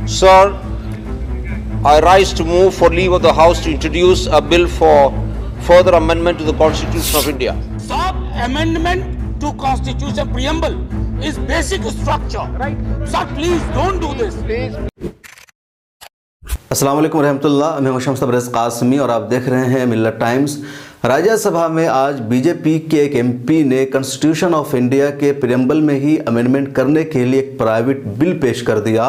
Sir, I rise to move for leave of the House to introduce a bill for further amendment to the Constitution of India. Sir, amendment to Constitution preamble is basic structure. Right. Sir, please don't do this. Please. अस्सलाम वालेकुम रहमतुल्लाह। मैं शम्स तबरेज़ कासमी और आप देख रहे हैं मिल्लत times. Rajya Sabha में आज बीजेपी के एक एमपी ने कॉन्स्टिट्यूशन ऑफ इंडिया के प्रियम्बल में ही अमेंडमेंट करने के लिए एक प्राइवेट बिल पेश कर दिया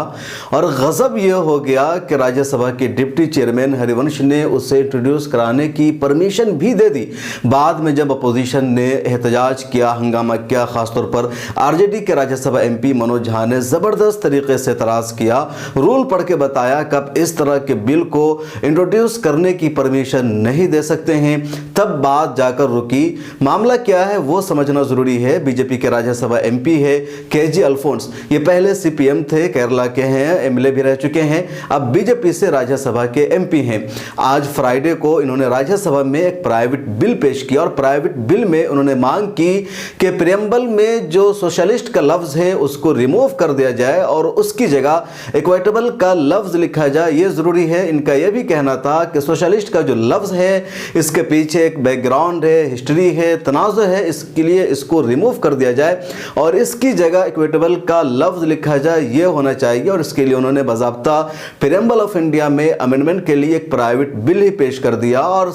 और गज़ब ये हो गया कि राज्यसभा के डिप्टी चेयरमैन हरिवंश ने उसे इंट्रोड्यूस कराने की परमिशन भी दे दी। बाद में जब अपोजिशन ने एहतजाज किया, हंगामा किया, ख़ासतौर पर आरजेडी के राज्यसभा एमपी मनोज झा ने ज़बरदस्त तरीके से एतराज़ किया, रूल पढ़ के बताया कब इस तरह के बिल को इंट्रोड्यूस करने की परमिशन नहीं दे सकते हैं। तब बात जाकर रुकी। मामला क्या है वो समझना जरूरी है। बीजेपी के राज्यसभा एमपी है केजे अल्फोंस। ये पहले सीपीएम थे, केरला के हैं, एमएलए भी रह चुके हैं, अब बीजेपी से राज्यसभा के एमपी हैं। आज फ्राइडे को इन्होंने राज्यसभा में एक प्राइवेट बिल पेश किया और प्राइवेट बिल में उन्होंने मांग की कि प्रियम्बल में जो सोशलिस्ट का लफ्ज है उसको रिमूव कर दिया जाए और उसकी जगह इक्विटेबल का लफ्ज लिखा जाए। ये जरूरी है। इनका यह भी कहना था कि सोशलिस्ट का जो लफ्ज है इसके पीछे एक बैकग्राउंड है, हिस्ट्री है, तनाज़ुर है, इसके लिए इसको रिमूव कर दिया जाए और इसकी जगह इक्विटेबल का लफ्ज लिखा जाए, ये होना चाहिए। और इसके लिए उन्होंने बाज़ाब्ता प्रियम्बल ऑफ इंडिया में अमेंडमेंट के लिए एक प्राइवेट बिल ही पेश कर दिया और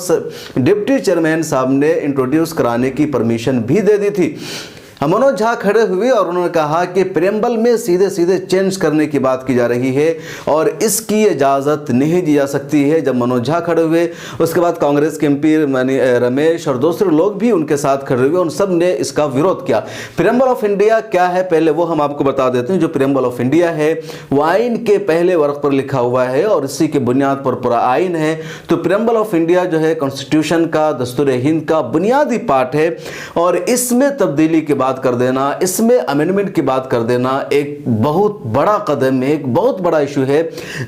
डिप्टी चेयरमैन साहब ने इंट्रोड्यूस कराने की परमिशन भी दे दी थी। मनोज झा खड़े हुए और उन्होंने कहा कि प्रियम्बल में सीधे सीधे चेंज करने की बात की जा रही है और इसकी इजाज़त नहीं दी जा सकती है। जब मनोज झा खड़े हुए उसके बाद कांग्रेस के एमपी रमेश और दूसरे लोग भी उनके साथ खड़े हुए, उन सब ने इसका विरोध किया। प्रियम्बल ऑफ इंडिया क्या है पहले वो हम आपको बता देते हैं। जो प्रियम्बल ऑफ इंडिया है वो आइन के पहले वर्ग पर लिखा हुआ है और इसी के बुनियाद पर पूरा आइन है। तो प्रियम्बल ऑफ इंडिया जो है कॉन्स्टिट्यूशन का, दस्तूर हिंद का बुनियादी पार्ट है और इसमें तब्दीली के कर देना, इसमें अमेंडमेंट की बात कर देना एक बहुत बड़ा कदम है, एक बहुत बड़ा इशू है।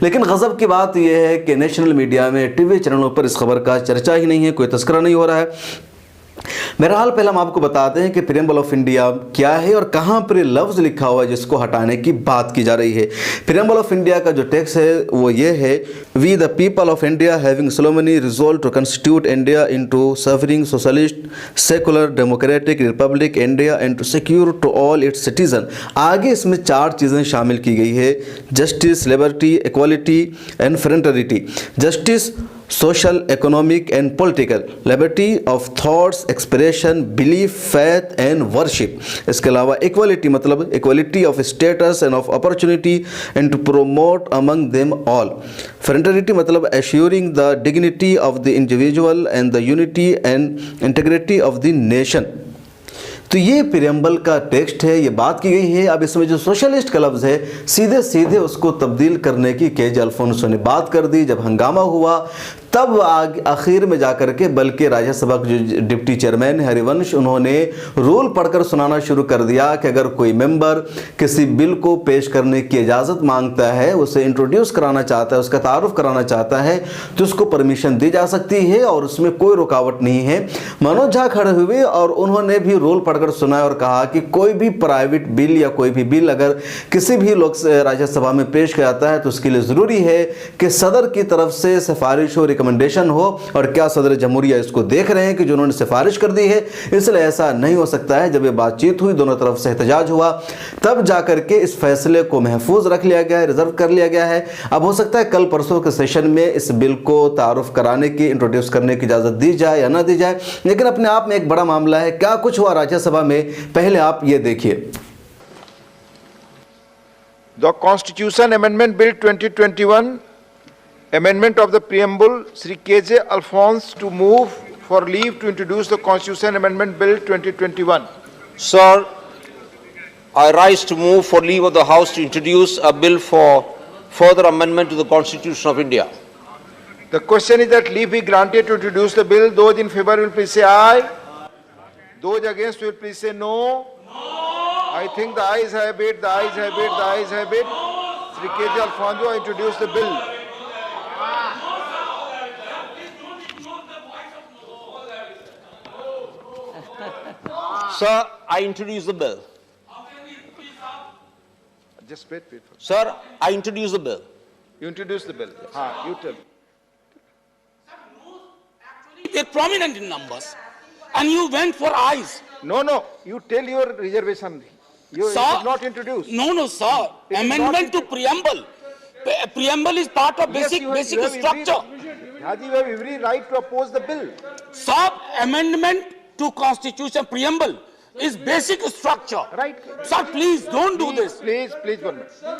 लेकिन गजब की बात यह है कि नेशनल मीडिया में, टीवी चैनलों पर इस खबर का चर्चा ही नहीं है, कोई तस्करा नहीं हो रहा है। बहरहाल पहले हम आपको बताते हैं कि प्रियम्बल ऑफ इंडिया क्या है और कहां पर लफ्ज लिखा हुआ है जिसको हटाने की बात की जा रही है। प्रियम्बल ऑफ इंडिया का जो टेक्स्ट है वो ये है, we the people of India having solemnly resolved to constitute India into सफरिंग socialist secular democratic republic India and to secure to all its citizen. आगे इसमें 4 चीज़ें शामिल की गई है, justice, liberty, equality and fraternity. Justice social, economic and political, liberty of thoughts, expression, belief, faith and worship. इसके अलावा इक्वालिटी मतलब equality of status and of opportunity and to promote among them all. Fraternity मतलब assuring the dignity of the individual and the unity and integrity of the nation. तो ये preamble का text है, ये बात की गई है। अब इसमें जो सोशलिस्ट का लफ्ज़ है सीधे सीधे उसको तब्दील करने की केजे अल्फोंसो ने बात कर दी। जब हंगामा हुआ तब आखिर में जाकर के बल्कि राज्यसभा के जो डिप्टी चेयरमैन हरिवंश उन्होंने रूल पढ़कर सुनाना शुरू कर दिया कि अगर कोई मेंबर किसी बिल को पेश करने की इजाज़त मांगता है, उसे इंट्रोड्यूस कराना चाहता है, उसका तारुफ कराना चाहता है तो उसको परमिशन दी जा सकती है और उसमें कोई रुकावट नहीं है। मनोज झा खड़े हुए और उन्होंने भी रूल पढ़कर सुनाया और कहा कि कोई भी प्राइवेट बिल या कोई भी बिल अगर किसी भी लोग राज्यसभा में पेश किया जाता है तो उसके लिए ज़रूरी है कि सदर की तरफ से सिफारिश हो, रिकमेंडेशन हो। और क्या सदर जमहूरिया इसको देख रहे हैं कि जो उन्होंने सिफारिश कर दी है, इसलिए ऐसा नहीं हो सकता है। जब ये बातचीत हुई, दोनों तरफ से एहतजाज हुआ, तब जाकर के इस फैसले को महफूज रख लिया गया है, रिजर्व कर लिया गया है। अब हो सकता है कल परसों के सेशन में इस बिल को तारुफ कराने की, इंट्रोड्यूस करने की इजाज़त दी जाए या ना दी जाए, लेकिन अपने आप में एक बड़ा मामला है। क्या कुछ हुआ राज्यसभा में, पहले आप ये देखिए। The Constitution Amendment Bill 2021, Amendment of the Preamble, Sri K.J. Alphonse to move for leave to introduce the Constitution Amendment Bill 2021. Sir, I rise to move for leave of the House to introduce a bill for further amendment to the Constitution of India. The question is that leave be granted to introduce the bill. Those in favor will please say aye. Those against will please say no. I think the ayes have it, the ayes have it, the ayes have it. Sri K.J. Alfonso, I introduce the bill. Sir, I introduce the bill. Just wait. Sir, I introduce the bill. You introduce the bill. You tell. They're prominent in numbers. And you went for ayes. No. You tell your reservation. You it Sir, is not introduced. No, sir. It is Amendment not to preamble. Preamble is part of Yes, basic you have structure. Haji, you have every right to oppose the bill. Sir, amendment to constitution preamble is basic structure. Right. Sir, please don't do this. Please, 1 minute. Sir,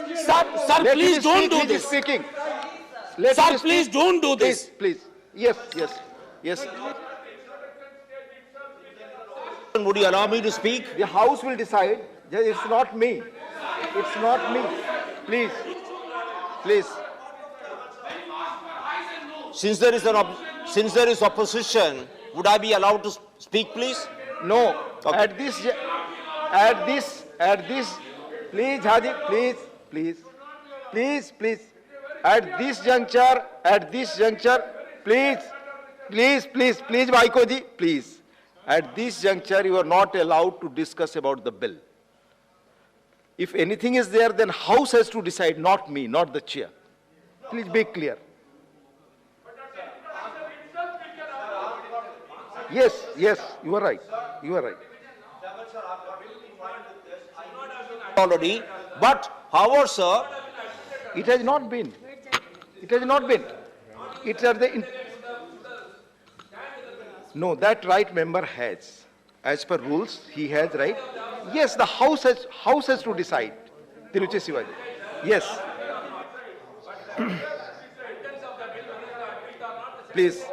Let please him don't speak, do he is this. speaking. Let Sir, him please speak. don't do this. Please. Yes. Would you allow me to speak? The House will decide. It's not me. It's not me. Please. Since there is opposition, would I be allowed to speak, please? No. Okay. At this, please, Haji, please. At this juncture, please, Vaiko ji, please. At this juncture, you are not allowed to discuss about the bill. If anything is there, then House has to decide, not me, not the chair. Please be clear. Yes, you are right. Already, but however, sir, It has not been. It are the. No, that right member has. As per rules, he has right. Yes, the House has to decide. Tiruchi Sivaji. Yes. Please.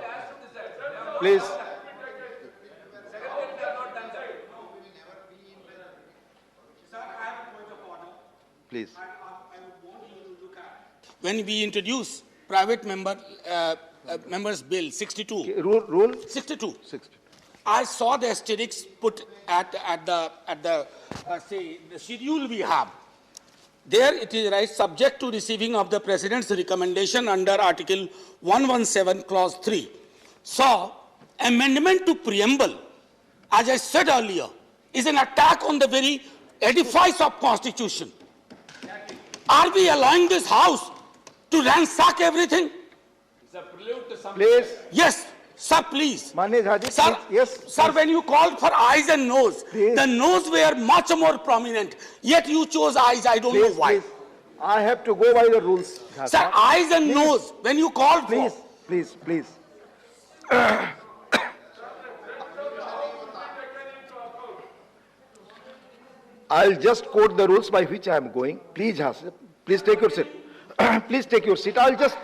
When we introduce private members bill 62, Rule 62, 60. I saw the asterisks put at the schedule we have. There it is right, subject to receiving of the President's recommendation under Article 117, Clause 3. So, amendment to preamble, as I said earlier, is an attack on the very edifice of Constitution. Are we allowing this House to ransack everything? Please. Yes, sir, please. Manya Haji, Sir, please. Yes. sir, when you called for eyes and nose, Please. the nose were much more prominent. Yet you chose eyes. I don't know why. Please. I have to go by the rules. Sir, eyes and nose, when you called for. Please. I'll just quote the rules by which I am going. Please take your seat. Please take your seat. I'll just.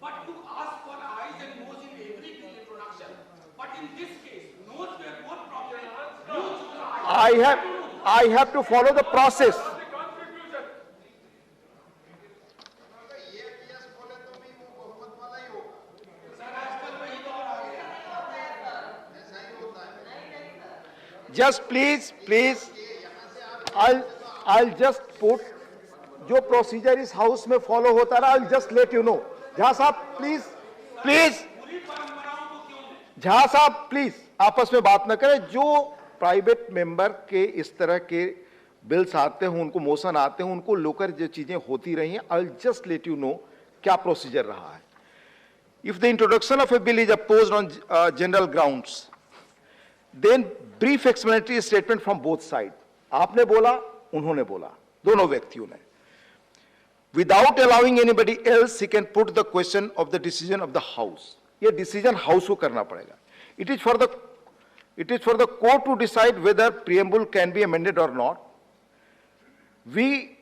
But you asked for eyes and nose in every introduction. But in this case, nose were more prominent. I have to follow the process. Just please, I'll just put जो procedure इस house में follow होता रहा, I'll just let you know. Jha sahab please Jha sahab please आपस में बात न करें. जो प्राइवेट मेंबर के इस तरह के बिल्स आते हैं, उनको मोशन आते हैं, उनको लेकर जो चीजें होती रही हैं, I'll just let you know क्या प्रोसीजर रहा है. If the introduction of a bill is opposed on general grounds, then brief explanatory statement from both sides. आपने बोला, उन्होंने बोला, दोनों व्यक्तियों ने. Without allowing anybody else, he can put the question of the decision of the House. ये decision House को करना पड़ेगा. It is for the court to decide whether preamble can be amended or not. We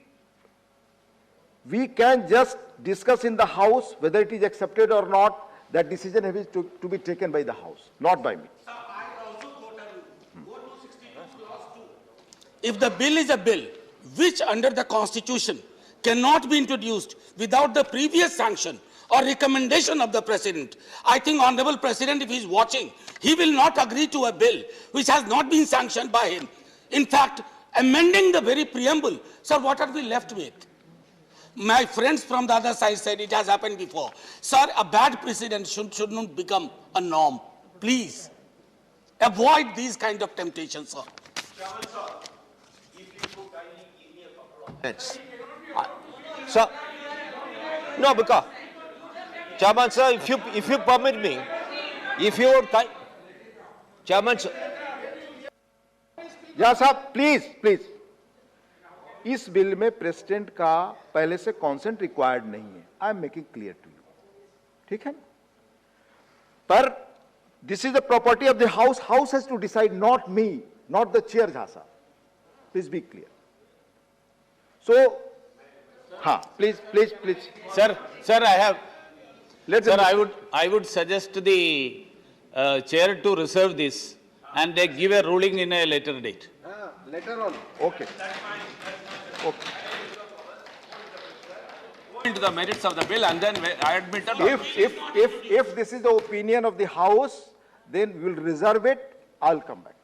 can just discuss in the House whether it is accepted or not. That decision has to be taken by the House, not by me. Sir, I also quote a rule. Go to 62 clause 2. If the bill is a bill which under the Constitution cannot be introduced without the previous sanction or recommendation of the President, I think Honorable President, if he is watching, he will not agree to a bill which has not been sanctioned by him. In fact, amending the very preamble, sir, what are we left with? My friends from the other side said it has happened before. Sir, a bad precedent should not become a norm. Please, avoid these kind of temptations, sir. minutes. Sir, No, because, Chairman sir, if you permit me, if you would, Chairman sir, या साहब please इस bill में president का पहले से consent required नहीं है. I am making clear to you. ठीक है ना? पर this is the property of the house. House has to decide, not me, not the chair. Jha sahab please be clear. So हाँ, please Sir, I have. Let's. Sir, I would suggest the chair to reserve this and they give a ruling in a later date. Later on. Okay. Into the merits of the bill and then I admit. If this is the opinion of the house, then we will reserve it. I'll come back.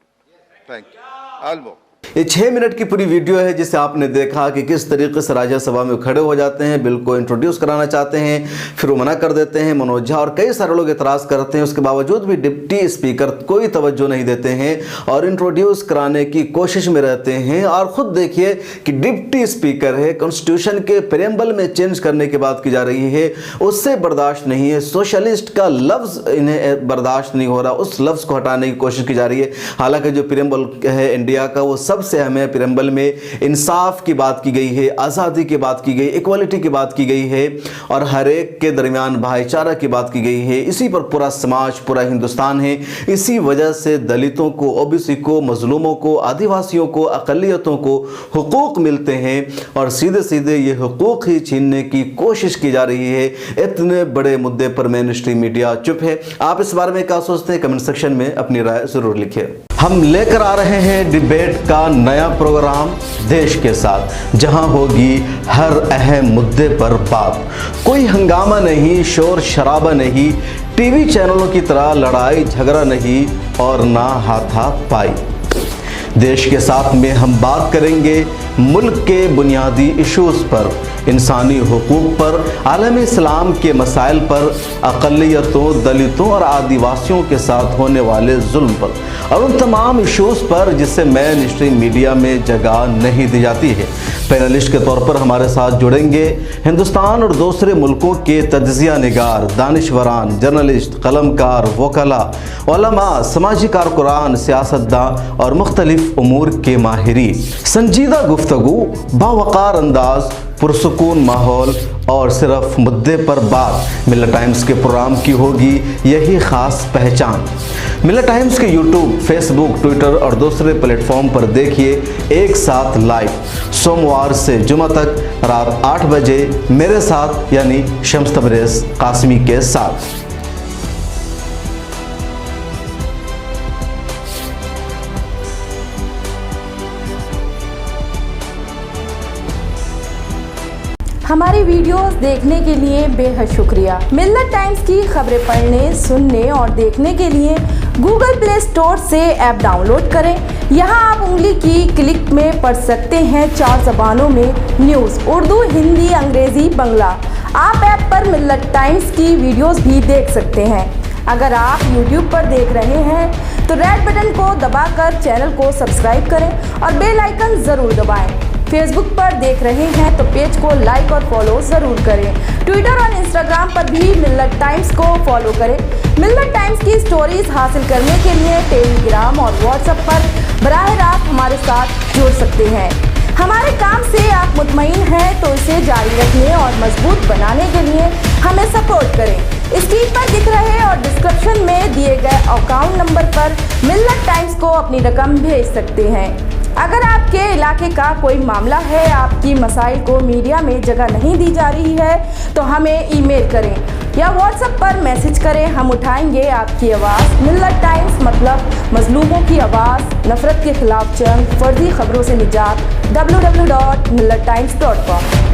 Thank you. I'll move. ये 6 minute की पूरी video है जिसे आपने देखा कि किस तरीके से राज्यसभा में खड़े हो जाते हैं, बिल को इंट्रोड्यूस कराना चाहते हैं, फिर वो मना कर देते हैं. मनोज झा और कई सारे लोग एतराज़ करते हैं, उसके बावजूद भी डिप्टी स्पीकर कोई तवज्जो नहीं देते हैं और इंट्रोड्यूस कराने की कोशिश में रहते हैं. और ख़ुद देखिए कि डिप्टी स्पीकर है, कॉन्स्टिट्यूशन के प्रेम्बल में चेंज करने की बात की जा रही है, उससे बर्दाश्त नहीं है. सोशलिस्ट का लफ्ज़ इन्हें बर्दाश्त नहीं हो रहा, उस लफ्ज़ को हटाने की कोशिश की जा रही है. हालांकि जो प्रेम्बल है इंडिया का, वो सबसे हमें प्रेम्बल में इंसाफ की बात की गई है, आज़ादी की बात की गई, इक्वालिटी की बात की गई है और हर एक के दरमियान भाईचारा की बात की गई है. इसी पर पूरा समाज, पूरा हिंदुस्तान है. इसी वजह से दलितों को, ओबीसी को, मजलूमों को, आदिवासियों को, अक़लियतों को हुकूक मिलते हैं और सीधे सीधे ये हुकूक ही छीनने की कोशिश की जा रही है. इतने बड़े मुद्दे पर मेन स्ट्रीम मीडिया चुप है. आप इस बारे में क्या सोचते हैं? कमेंट सेक्शन में अपनी राय ज़रूर लिखिए. हम लेकर आ रहे हैं डिबेट का नया प्रोग्राम देश के साथ, जहां होगी हर अहम मुद्दे पर बात. कोई हंगामा नहीं, शोर शराबा नहीं, टीवी चैनलों की तरह लड़ाई झगड़ा नहीं और ना हाथापाई. देश के साथ में हम बात करेंगे मुल्क के बुनियादी इश्यूज़ पर, इंसानी हुकूक पर, आलम इस्लाम के मसाइल पर, अक़लियतों, दलितों और आदिवासियों के साथ होने वाले जुल्म पर और उन तमाम इश्यूज़ पर जिससे मेन स्ट्रीम मीडिया में जगह नहीं दी जाती है. पैनलिस्ट के तौर पर हमारे साथ जुड़ेंगे हिंदुस्तान और दूसरे मुल्कों के तज्ज़िया निगार, दानिशवरान, जर्नलिस्ट, कलमकार, वकला, उलमा, समाजी कारकुरान, सियासतदान और मुख्तलिफ उमूर के माहिरीन. संजीदा गुफ्तगू, बावकार अंदाज, पुरसुकून माहौल और सिर्फ मुद्दे पर बात. मिल्लत टाइम्स के प्रोग्राम की होगी यही ख़ास पहचान. मिल्लत टाइम्स के यूट्यूब, फेसबुक, ट्विटर और दूसरे प्लेटफॉर्म पर देखिए एक साथ लाइव, सोमवार से जुमा तक रात 8 बजे मेरे साथ यानी शम्स तबरेज़ कासमी के साथ. हमारी वीडियोस देखने के लिए बेहद शुक्रिया. मिल्लत टाइम्स की खबरें पढ़ने, सुनने और देखने के लिए गूगल प्ले स्टोर से ऐप डाउनलोड करें. यहां आप उंगली की क्लिक में पढ़ सकते हैं 4 ज़बानों में न्यूज़, उर्दू, हिंदी, अंग्रेज़ी, बंगला. आप ऐप पर मिल्लत टाइम्स की वीडियोस भी देख सकते हैं. अगर आप यूट्यूब पर देख रहे हैं तो रेड बटन को दबाकर चैनल को सब्सक्राइब करें और बेल आइकन ज़रूर दबाएं. फेसबुक पर देख रहे हैं तो पेज को लाइक और फॉलो ज़रूर करें. ट्विटर और इंस्टाग्राम पर भी मिल्लत टाइम्स को फॉलो करें. मिल्लत टाइम्स की स्टोरीज हासिल करने के लिए टेलीग्राम और व्हाट्सएप पर बराह रास्त हमारे साथ जुड़ सकते हैं. हमारे काम से आप मुतमईन हैं तो इसे जारी रखने और मजबूत बनाने के लिए हमें सपोर्ट करें. स्क्रीन पर दिख रहे और डिस्क्रिप्शन में दिए गए अकाउंट नंबर पर मिल्लत टाइम्स को अपनी रकम भेज सकते हैं. अगर आपके इलाके का कोई मामला है, आपकी मसाइल को मीडिया में जगह नहीं दी जा रही है, तो हमें ईमेल करें या व्हाट्सएप पर मैसेज करें. हम उठाएंगे आपकी आवाज़. मिल्लत टाइम्स मतलब मजलूमों की आवाज़, नफरत के खिलाफ जंग, फर्जी खबरों से निजात. www.millattimes.com